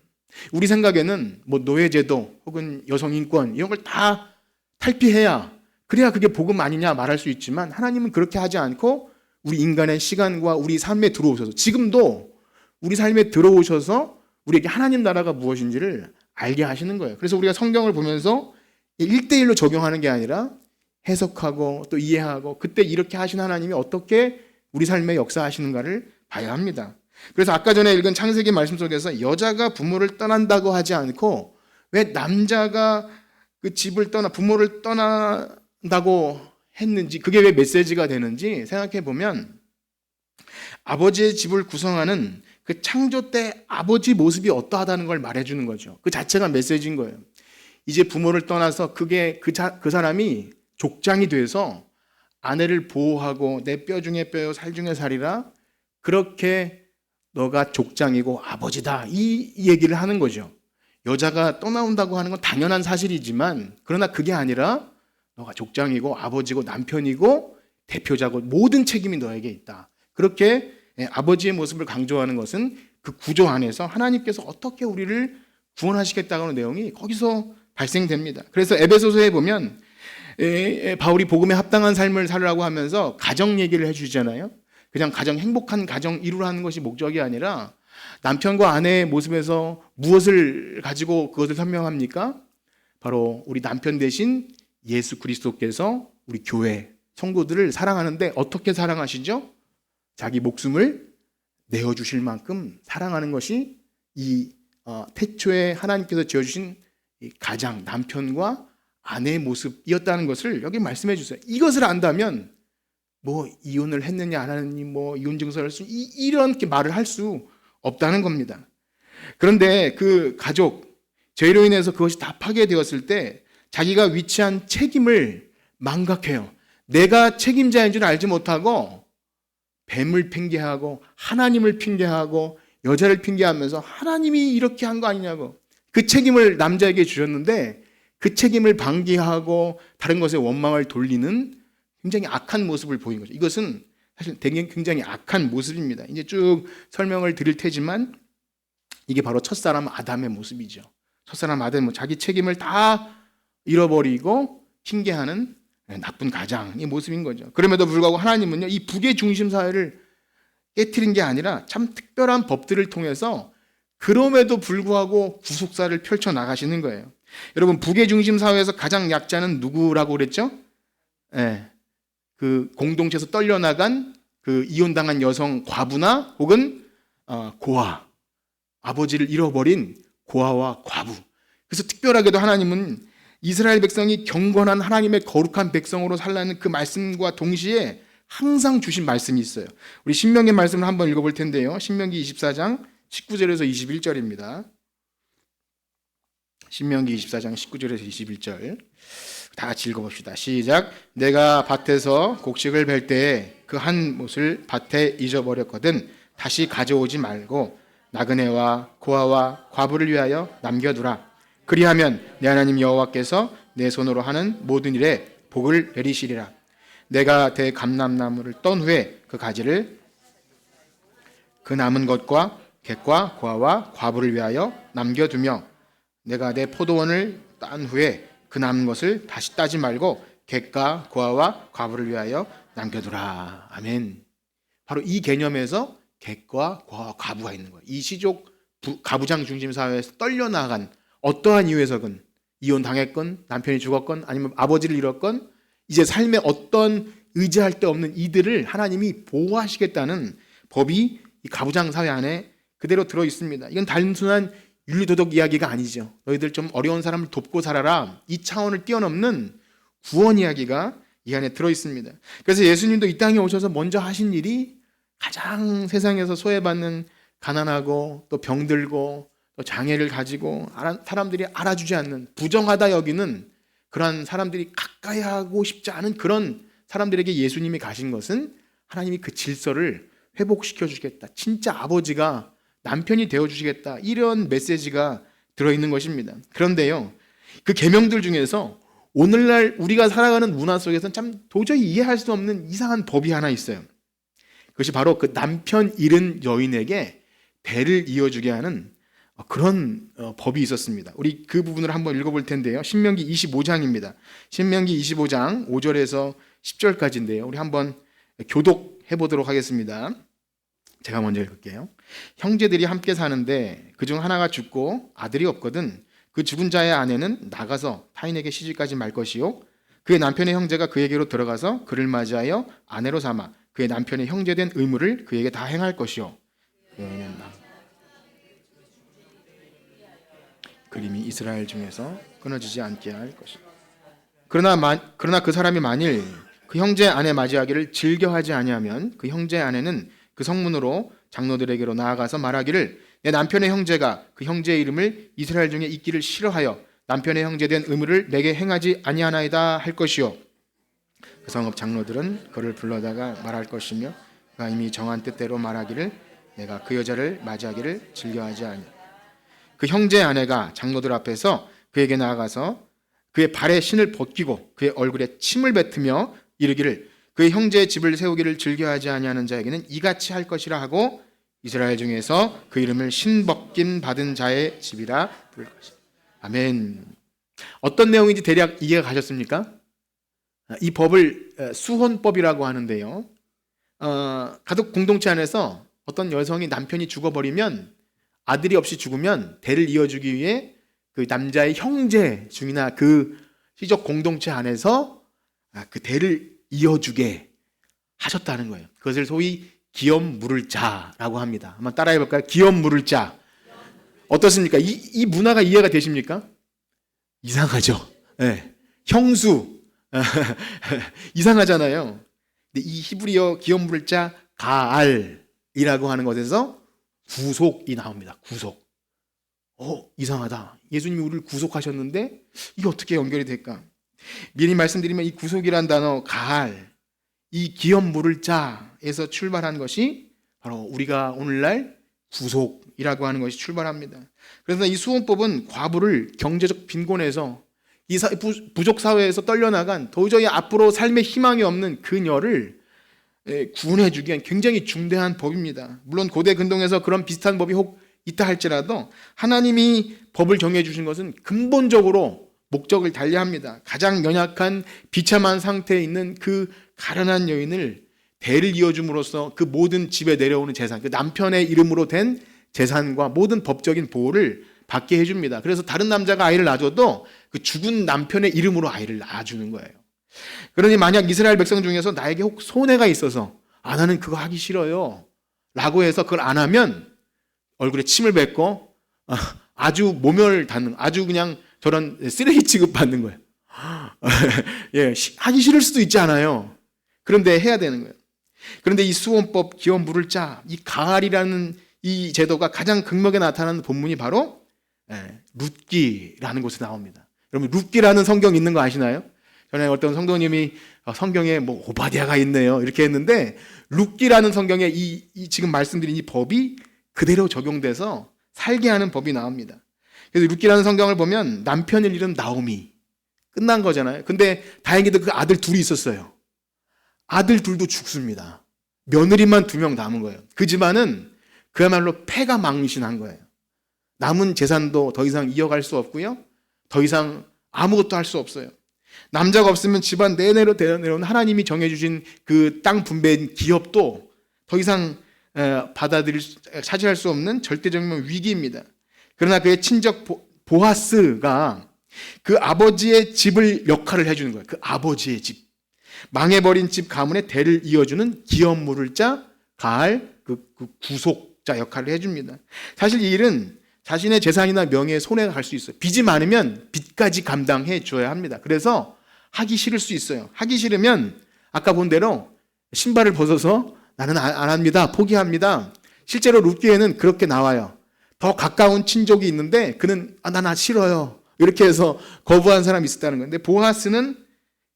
Speaker 1: 우리 생각에는 뭐 노예제도 혹은 여성인권 이런 걸 다 탈피해야 그래야 그게 복음 아니냐 말할 수 있지만 하나님은 그렇게 하지 않고 우리 인간의 시간과 우리 삶에 들어오셔서 지금도 우리 삶에 들어오셔서 우리에게 하나님 나라가 무엇인지를 알게 하시는 거예요. 그래서 우리가 성경을 보면서 1대1로 적용하는 게 아니라 해석하고 또 이해하고 그때 이렇게 하신 하나님이 어떻게 우리 삶에 역사하시는가를 봐야 합니다. 그래서 아까 전에 읽은 창세기 말씀 속에서 여자가 부모를 떠난다고 하지 않고 왜 남자가 그 집을 부모를 떠난다고 했는지, 그게 왜 메시지가 되는지 생각해 보면 아버지의 집을 구성하는 그 창조 때 아버지 모습이 어떠하다는 걸 말해주는 거죠. 그 자체가 메시지인 거예요. 이제 부모를 떠나서 그 사람이 족장이 돼서 아내를 보호하고 내 뼈 중에 뼈요 살 중에 살이라 그렇게 너가 족장이고 아버지다 이 얘기를 하는 거죠. 여자가 떠나온다고 하는 건 당연한 사실이지만 그러나 그게 아니라 너가 족장이고 아버지고 남편이고 대표자고 모든 책임이 너에게 있다. 그렇게 아버지의 모습을 강조하는 것은 그 구조 안에서 하나님께서 어떻게 우리를 구원하시겠다는 내용이 거기서 발생됩니다. 그래서 에베소서에 보면 바울이 복음에 합당한 삶을 살으라고 하면서 가정 얘기를 해주잖아요. 그냥 행복한 가정 이루라는 것이 목적이 아니라 남편과 아내의 모습에서 무엇을 가지고 그것을 설명합니까? 바로 우리 남편 대신 예수 그리스도께서 우리 교회 성도들을 사랑하는데 어떻게 사랑하시죠? 자기 목숨을 내어주실 만큼 사랑하는 것이 이 태초에 하나님께서 지어주신 이 가장 남편과 아내의 모습이었다는 것을 여기 말씀해 주세요. 이것을 안다면 뭐 이혼을 했느냐 안 하느니 뭐 이혼 증서를 이런 말을 할 수 없다는 겁니다. 그런데 그 가족 죄로 인해서 그것이 다 파괴되었을 때 자기가 위치한 책임을 망각해요. 내가 책임자인 줄 알지 못하고 뱀을 핑계하고 하나님을 핑계하고 여자를 핑계하면서 하나님이 이렇게 한 거 아니냐고 그 책임을 남자에게 주셨는데 그 책임을 방기하고 다른 것에 원망을 돌리는 굉장히 악한 모습을 보인 거죠. 이것은 사실 되게 굉장히 악한 모습입니다. 이제 쭉 설명을 드릴 테지만 이게 바로 첫사람 아담의 모습이죠. 첫사람 아담은 자기 책임을 다 잃어버리고 핑계하는 나쁜 가장의 모습인 거죠. 그럼에도 불구하고 하나님은요, 이 부계 중심 사회를 깨트린 게 아니라 참 특별한 법들을 통해서 그럼에도 불구하고 구속사를 펼쳐 나가시는 거예요. 여러분, 부계 중심 사회에서 가장 약자는 누구라고 그랬죠? 그 공동체에서 떨려나간 그 이혼당한 여성 과부나 혹은 고아, 아버지를 잃어버린 고아와 과부. 그래서 특별하게도 하나님은 이스라엘 백성이 경건한 하나님의 거룩한 백성으로 살라는 그 말씀과 동시에 항상 주신 말씀이 있어요. 우리 신명기 말씀을 한번 읽어볼 텐데요. 신명기 24장 19절에서 21절입니다. 신명기 24장 19절에서 21절 다 같이 읽어봅시다. 시작. 내가 밭에서 곡식을 벨 때에 그 한 못을 밭에 잊어버렸거든 다시 가져오지 말고 나그네와 고아와 과부를 위하여 남겨두라. 그리하면 내 하나님 여호와께서 내 손으로 하는 모든 일에 복을 내리시리라. 내가 대감람나무를 떤 후에 그 가지를 그 남은 것과 객과 고아와 과부를 위하여 남겨두며 내가 내 포도원을 딴 후에 그 남은 것을 다시 따지 말고 객과 고아와 과부를 위하여 남겨두라. 아멘. 바로 이 개념에서 객과 고아와 과부가 있는 거예요. 이 시족 가부장 중심 사회에서 떨려나간 어떠한 이유에서건 이혼당했건 남편이 죽었건 아니면 아버지를 잃었건 이제 삶에 어떤 의지할 데 없는 이들을 하나님이 보호하시겠다는 법이 이 가부장 사회 안에 그대로 들어 있습니다. 이건 단순한 윤리도덕 이야기가 아니죠. 너희들 좀 어려운 사람을 돕고 살아라. 이 차원을 뛰어넘는 구원 이야기가 이 안에 들어 있습니다. 그래서 예수님도 이 땅에 오셔서 먼저 하신 일이 가장 세상에서 소외받는 가난하고 또 병들고 또 장애를 가지고 사람들이 알아주지 않는 부정하다 여기는 그러한 사람들이 가까이 하고 싶지 않은 그런 사람들에게 예수님이 가신 것은 하나님이 그 질서를 회복시켜 주시겠다. 진짜 아버지가 남편이 되어주시겠다. 이런 메시지가 들어있는 것입니다. 그런데요, 그 계명들 중에서 오늘날 우리가 살아가는 문화 속에서는 참 도저히 이해할 수 없는 이상한 법이 하나 있어요. 그것이 바로 그 남편 잃은 여인에게 대를 이어주게 하는 그런 법이 있었습니다. 우리 그 부분을 한번 읽어볼 텐데요. 신명기 25장입니다. 신명기 25장 5절에서 10절까지인데요. 우리 한번 교독해 보도록 하겠습니다. 제가 먼저 읽을게요. 형제들이 함께 사는데 그중 하나가 죽고 아들이 없거든 그 죽은 자의 아내는 나가서 타인에게 시집가지 말 것이요 그의 남편의 형제가 그에게로 들어가서 그를 맞이하여 아내로 삼아 그의 남편의 형제된 의무를 그에게 다 행할 것이요 그림이 이스라엘 중에서 끊어지지 않게 할 것이다. 그러나 그 사람이 만일 그 형제 아내 맞이하기를 즐겨하지 아니하면 그 형제 아내는 그 성문으로 장로들에게로 나아가서 말하기를 내 남편의 형제가 그 형제의 이름을 이스라엘 중에 있기를 싫어하여 남편의 형제된 의무를 내게 행하지 아니하나이다 할 것이요 그 성읍 장로들은 그를 불러다가 말할 것이며 그가 이미 정한 뜻대로 말하기를 내가 그 여자를 맞이하기를 즐겨하지 아니 그 형제의 아내가 장로들 앞에서 그에게 나아가서 그의 발에 신을 벗기고 그의 얼굴에 침을 뱉으며 이르기를 그의 형제의 집을 세우기를 즐겨하지 아니하는 자에게는 이같이 할 것이라 하고 이스라엘 중에서 그 이름을 신벗김 받은 자의 집이라 부를 것이다. 아멘. 어떤 내용인지 대략 이해가 가셨습니까? 이 법을 수혼법이라고 하는데요. 가족 공동체 안에서 어떤 여성이 남편이 죽어버리면 아들이 없이 죽으면 대를 이어주기 위해 그 남자의 형제 중이나 그 시족 공동체 안에서 그 대를 이어주게 하셨다는 거예요. 그것을 소위 기업 물을 자라고 합니다. 한번 따라해 볼까요? 기업 물을 자. 어떻습니까? 이 문화가 이해가 되십니까? 이상하죠. 네. 형수. 이상하잖아요. 근데 이 히브리어 기업 물을 자 가알이라고 하는 것에서 구속이 나옵니다. 구속. 이상하다. 예수님이 우리를 구속하셨는데 이게 어떻게 연결이 될까? 미리 말씀드리면 이 구속이란 단어 가알, 이 기업 물을 자에서 출발한 것이 바로 우리가 오늘날 구속이라고 하는 것이 출발합니다. 그래서 이 수혼법은 과부를 경제적 빈곤에서 이 부족 사회에서 떨려나간 도저히 앞으로 삶의 희망이 없는 그녀를 구원해주기 위한 굉장히 중대한 법입니다. 물론 고대 근동에서 그런 비슷한 법이 혹 있다 할지라도 하나님이 법을 정해주신 것은 근본적으로 목적을 달리합니다. 가장 연약한 비참한 상태에 있는 그 가련한 여인을 대를 이어줌으로써 그 모든 집에 내려오는 재산, 그 남편의 이름으로 된 재산과 모든 법적인 보호를 받게 해줍니다. 그래서 다른 남자가 아이를 낳아줘도 그 죽은 남편의 이름으로 아이를 낳아주는 거예요. 그러니 만약 이스라엘 백성 중에서 나에게 혹 손해가 있어서 나는 그거 하기 싫어요 라고 해서 그걸 안 하면 얼굴에 침을 뱉고 아주 모멸 닫는, 아주 그냥 저런 쓰레기 취급받는 거예요. 예, 하기 싫을 수도 있지 않아요. 그런데 해야 되는 거예요. 그런데 이 수원법 기업 물을 자, 이 가을이라는 이 제도가 가장 극명하게 나타나는 본문이 바로 룻기라는 곳에 나옵니다. 여러분 룻기라는 성경 있는 거 아시나요? 전에 어떤 성도님이 성경에 뭐 오바댜가 있네요 이렇게 했는데 룻기라는 성경에 이 지금 말씀드린 이 법이 그대로 적용돼서 살게 하는 법이 나옵니다. 그래서 룻기라는 성경을 보면 남편을 잃은 나오미 끝난 거잖아요. 근데 다행히도 그 아들 둘이 있었어요. 아들 둘도 죽습니다. 며느리만 2명 남은 거예요. 그 집안은 그야말로 패가 망신한 거예요. 남은 재산도 더 이상 이어갈 수 없고요. 더 이상 아무것도 할 수 없어요. 남자가 없으면 집안 내내로 내려온 하나님이 정해주신 그 땅 분배 기업도 더 이상 차지할 수 없는 절대적인 위기입니다. 그러나 그의 친척 보아스가 그 아버지의 집을 역할을 해주는 거예요. 그 아버지의 집. 망해버린 집 가문의 대를 이어주는 기업 물을 자, 가할 그 구속자 역할을 해줍니다. 사실 이 일은 자신의 재산이나 명예에 손해가 갈 수 있어요. 빚이 많으면 빚까지 감당해 줘야 합니다. 그래서 하기 싫을 수 있어요. 하기 싫으면 아까 본 대로 신발을 벗어서 나는 안 합니다. 포기합니다. 실제로 룻기에는 그렇게 나와요. 더 가까운 친족이 있는데 그는 나 싫어요. 이렇게 해서 거부한 사람이 있었다는 건데 보아스는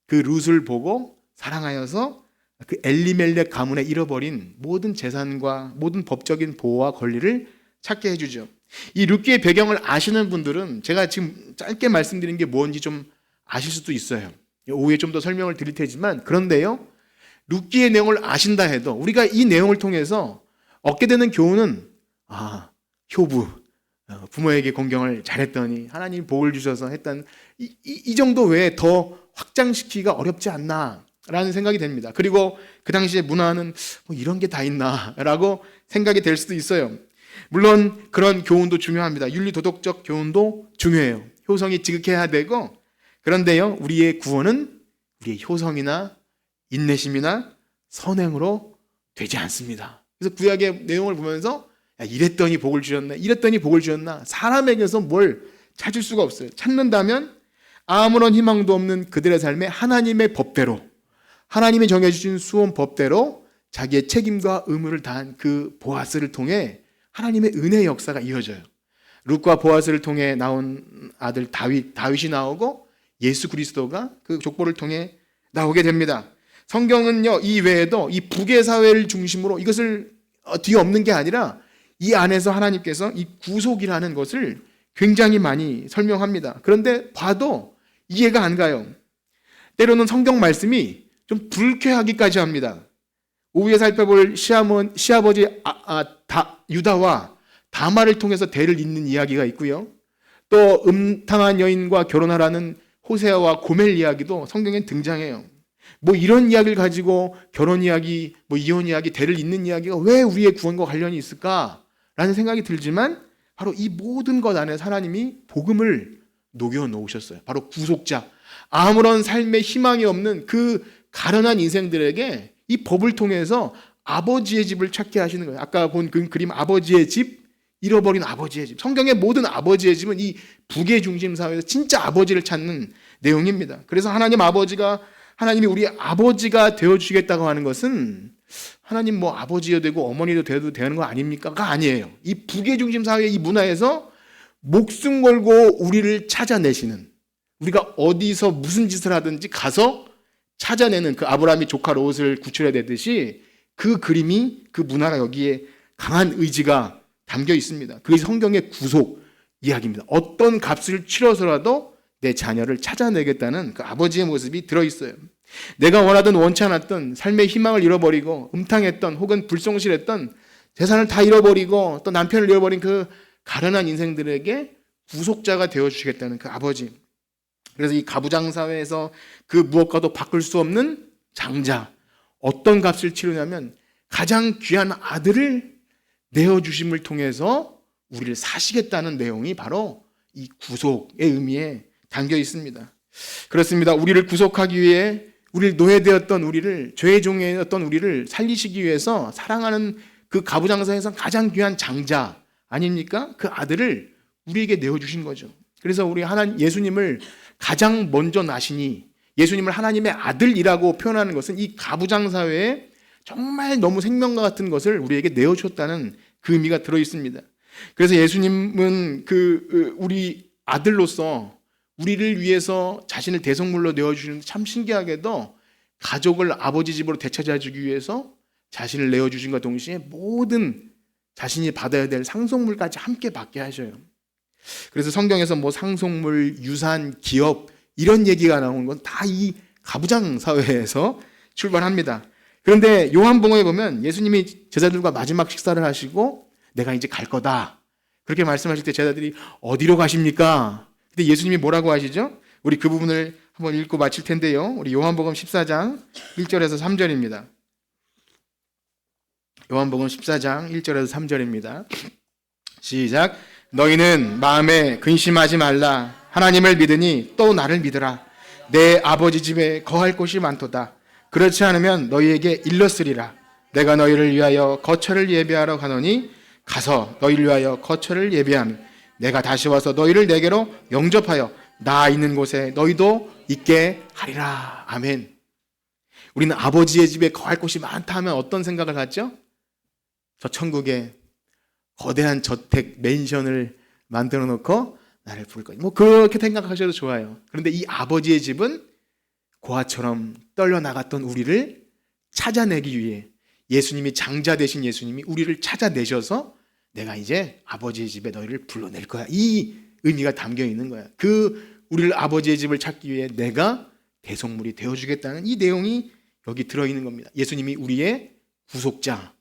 Speaker 1: 그 룻을 보고 사랑하여서 그 엘리멜렉 가문에 잃어버린 모든 재산과 모든 법적인 보호와 권리를 찾게 해주죠. 이 룻기의 배경을 아시는 분들은 제가 지금 짧게 말씀드린 게 뭔지 좀 아실 수도 있어요. 오후에 좀 더 설명을 드릴 테지만 그런데요. 룻기의 내용을 아신다 해도 우리가 이 내용을 통해서 얻게 되는 교훈은 효부 부모에게 공경을 잘했더니 하나님 복을 주셔서 했던 이 정도 외에 더 확장시키기가 어렵지 않나 라는 생각이 됩니다. 그리고 그 당시에 문화는 이런 게 다 있나 라고 생각이 될 수도 있어요. 물론 그런 교훈도 중요합니다. 윤리도덕적 교훈도 중요해요. 효성이 지극해야 되고 그런데요 우리의 구원은 우리의 효성이나 인내심이나 선행으로 되지 않습니다. 그래서 구약의 내용을 보면서 이랬더니 복을 주셨나 이랬더니 복을 주셨나 사람에게서 뭘 찾을 수가 없어요. 찾는다면 아무런 희망도 없는 그들의 삶에 하나님의 법대로 하나님이 정해주신 수원 법대로 자기의 책임과 의무를 다한 그 보아스를 통해 하나님의 은혜의 역사가 이어져요. 룻과 보아스를 통해 나온 아들 다윗이 나오고 예수 그리스도가 그 족보를 통해 나오게 됩니다. 성경은요 이 외에도 이 북의 사회를 중심으로 이것을 뒤엎는 게 아니라 이 안에서 하나님께서 이 구속이라는 것을 굉장히 많이 설명합니다. 그런데 봐도 이해가 안 가요. 때로는 성경 말씀이 좀 불쾌하기까지 합니다. 오후에 살펴볼 시아버지 유다와 다말을 통해서 대를 잇는 이야기가 있고요. 또 음탕한 여인과 결혼하라는 호세아와 고멜 이야기도 성경에 등장해요. 뭐 이런 이야기를 가지고 결혼 이야기, 뭐 이혼 이야기, 대를 잇는 이야기가 왜 우리의 구원과 관련이 있을까라는 생각이 들지만 바로 이 모든 것 안에서 하나님이 복음을 녹여 놓으셨어요. 바로 구속자, 아무런 삶의 희망이 없는 그 가련한 인생들에게 이 법을 통해서 아버지의 집을 찾게 하시는 거예요. 아까 본 그 그림 아버지의 집, 잃어버린 아버지의 집. 성경의 모든 아버지의 집은 이 북의 중심 사회에서 진짜 아버지를 찾는 내용입니다. 그래서 하나님이 우리 아버지가 되어주시겠다고 하는 것은 하나님 뭐 아버지가 되고 어머니도 돼도 되는 거 아닙니까?가 아니에요. 이 북의 중심 사회의 이 문화에서 목숨 걸고 우리를 찾아내시는, 우리가 어디서 무슨 짓을 하든지 가서 찾아내는 그 아브라함이 조카 롯을 구출해내듯이 그 그림이, 그 문화가 여기에 강한 의지가 담겨 있습니다. 그게 성경의 구속 이야기입니다. 어떤 값을 치러서라도 내 자녀를 찾아내겠다는 그 아버지의 모습이 들어있어요. 내가 원하든 원치 않았던 삶의 희망을 잃어버리고 음탕했던 혹은 불성실했던 재산을 다 잃어버리고 또 남편을 잃어버린 그 가련한 인생들에게 구속자가 되어주시겠다는 그 아버지. 그래서 이 가부장 사회에서 그 무엇과도 바꿀 수 없는 장자, 어떤 값을 치르냐면 가장 귀한 아들을 내어주심을 통해서 우리를 사시겠다는 내용이 바로 이 구속의 의미에 담겨 있습니다. 그렇습니다. 우리를 구속하기 위해, 우리를 노예되었던 우리를, 죄의 종이었던 우리를 살리시기 위해서 사랑하는 그 가부장사에서 가장 귀한 장자 아닙니까? 그 아들을 우리에게 내어주신 거죠. 그래서 우리 예수님을 가장 먼저 나시니 예수님을 하나님의 아들이라고 표현하는 것은 이 가부장 사회에 정말 너무 생명과 같은 것을 우리에게 내어주셨다는 그 의미가 들어 있습니다. 그래서 예수님은 우리 아들로서 우리를 위해서 자신을 대성물로 내어주시는데 참 신기하게도 가족을 아버지 집으로 되찾아주기 위해서 자신을 내어주신과 동시에 모든 자신이 받아야 될 상속물까지 함께 받게 하셔요. 그래서 성경에서 뭐 상속물, 유산, 기업 이런 얘기가 나오는 건 다 이 가부장 사회에서 출발합니다. 그런데 요한복음에 보면 예수님이 제자들과 마지막 식사를 하시고 내가 이제 갈 거다 그렇게 말씀하실 때 제자들이 어디로 가십니까? 근데 예수님이 뭐라고 하시죠? 우리 그 부분을 한번 읽고 마칠 텐데요. 우리 요한복음 14장 1절에서 3절입니다. 요한복음 14장 1절에서 3절입니다. 시작. 너희는 마음에 근심하지 말라. 하나님을 믿으니 또 나를 믿으라. 내 아버지 집에 거할 곳이 많도다. 그렇지 않으면 너희에게 일렀으리라. 내가 너희를 위하여 거처를 예비하러 가노니 가서 너희를 위하여 거처를 예비하면 내가 다시 와서 너희를 내게로 영접하여 나 있는 곳에 너희도 있게 하리라. 아멘. 우리는 아버지의 집에 거할 곳이 많다 하면 어떤 생각을 갖죠? 저 천국에 거대한 저택 맨션을 만들어 놓고 나를 부를 거야. 뭐 그렇게 생각하셔도 좋아요. 그런데 이 아버지의 집은 고아처럼 떨려나갔던 우리를 찾아내기 위해 예수님이 장자 되신 예수님이 우리를 찾아내셔서 내가 이제 아버지의 집에 너희를 불러낼 거야. 이 의미가 담겨 있는 거야. 우리를 아버지의 집을 찾기 위해 내가 대속물이 되어주겠다는 이 내용이 여기 들어있는 겁니다. 예수님이 우리의 구속자,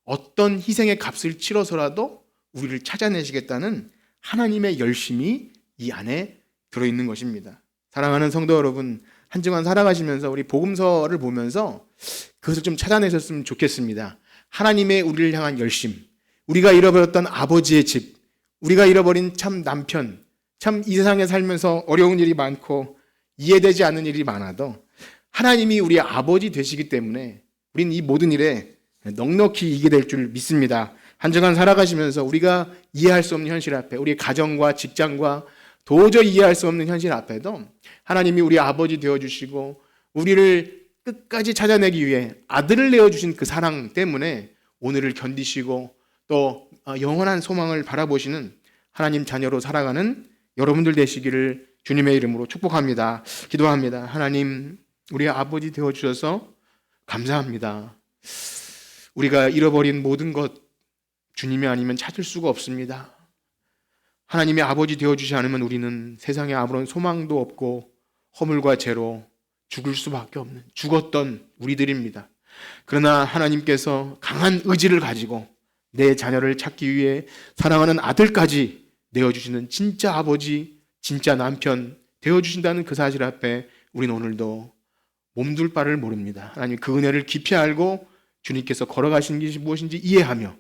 Speaker 1: 어떤 희생의 값을 치러서라도 우리를 찾아내시겠다는 하나님의 열심이 이 안에 들어있는 것입니다. 사랑하는 성도 여러분, 한 주간 살아가시면서 우리 복음서를 보면서 그것을 좀 찾아내셨으면 좋겠습니다. 하나님의 우리를 향한 열심, 우리가 잃어버렸던 아버지의 집, 우리가 잃어버린 참 남편, 참 이 세상에 살면서 어려운 일이 많고 이해되지 않는 일이 많아도 하나님이 우리의 아버지 되시기 때문에 우리는 이 모든 일에 넉넉히 이기게 될 줄 믿습니다. 한 주간 살아가시면서 우리가 이해할 수 없는 현실 앞에, 우리 가정과 직장과 도저히 이해할 수 없는 현실 앞에도 하나님이 우리 아버지 되어주시고 우리를 끝까지 찾아내기 위해 아들을 내어주신 그 사랑 때문에 오늘을 견디시고 또 영원한 소망을 바라보시는 하나님 자녀로 살아가는 여러분들 되시기를 주님의 이름으로 축복합니다. 기도합니다. 하나님, 우리 아버지 되어주셔서 감사합니다. 우리가 잃어버린 모든 것 주님이 아니면 찾을 수가 없습니다. 하나님의 아버지 되어주지 않으면 우리는 세상에 아무런 소망도 없고 허물과 죄로 죽을 수밖에 없는 죽었던 우리들입니다. 그러나 하나님께서 강한 의지를 가지고 내 자녀를 찾기 위해 사랑하는 아들까지 내어주시는 진짜 아버지, 진짜 남편 되어주신다는 그 사실 앞에 우리는 오늘도 몸둘 바를 모릅니다. 하나님 그 은혜를 깊이 알고 주님께서 걸어가신 것이 무엇인지 이해하며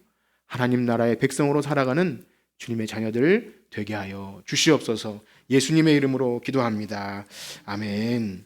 Speaker 1: 하나님 나라의 백성으로 살아가는 주님의 자녀들 되게 하여 주시옵소서. 예수님의 이름으로 기도합니다. 아멘.